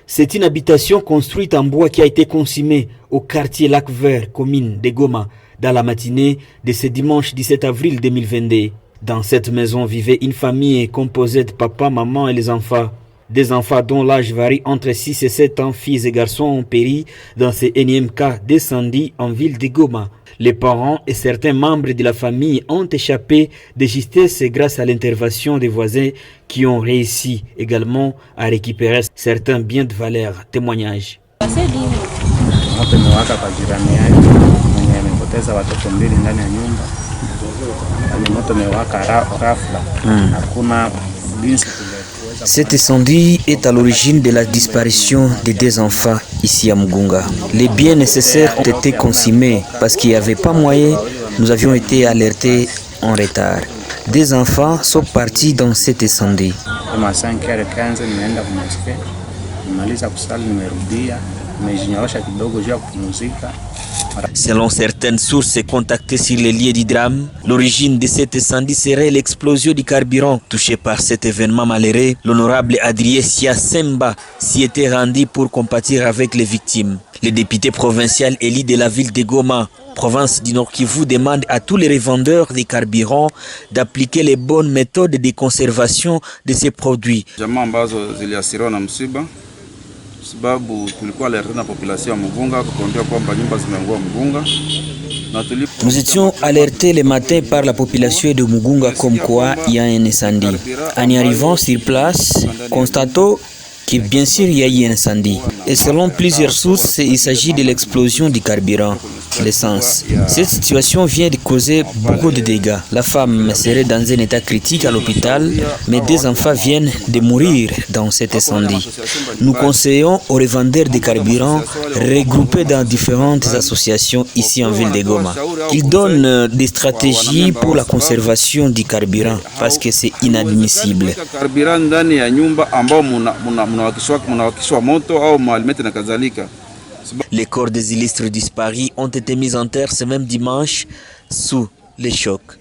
C'est une habitation construite en bois qui a été consumée au quartier Lac Vert, commune de Goma, dans la matinée de ce dimanche 17 avril 2022. Dans cette maison vivait une famille composée de papa, maman et les enfants. Des enfants dont l'âge varie entre 6 et 7 ans, filles et garçons, ont péri dans ce énième cas d'incendie en ville de Goma. Les parents et certains membres de la famille ont échappé de justesse grâce à l'intervention des voisins qui ont réussi également à récupérer certains biens de valeur. Témoignage. Cet incendie est à l'origine de la disparition des deux enfants ici à Mugunga. Les biens nécessaires ont été consumés parce qu'il n'y avait pas moyen. Nous avions été alertés en retard. Des enfants sont partis dans cet incendie. Selon certaines sources contactées sur les lieux du drame, l'origine de cet incendie serait l'explosion du carburant. Touché par cet événement malheureux, l'honorable Adrien Siasemba s'y était rendu pour compatir avec les victimes. Le député provincial élu de la ville de Goma, province du Nord Kivu, demande à tous les revendeurs de carburant d'appliquer les bonnes méthodes de conservation de ces produits. Nous étions alertés le matin par la population de Mugunga comme quoi il y a un incendie. En y arrivant sur place, constatons que bien sûr il y a eu un incendie. Et selon plusieurs sources, il s'agit de l'explosion du carburant, l'essence. Cette situation vient de causer beaucoup de dégâts. La femme serait dans un état critique à l'hôpital, mais des enfants viennent de mourir dans cet incendie. Nous conseillons aux revendeurs de carburant regroupés dans différentes associations ici en ville de Goma. Ils donnent des stratégies pour la conservation du carburant parce que c'est inadmissible. Les corps des illustres disparus ont été mis en terre ce même dimanche sous les chocs.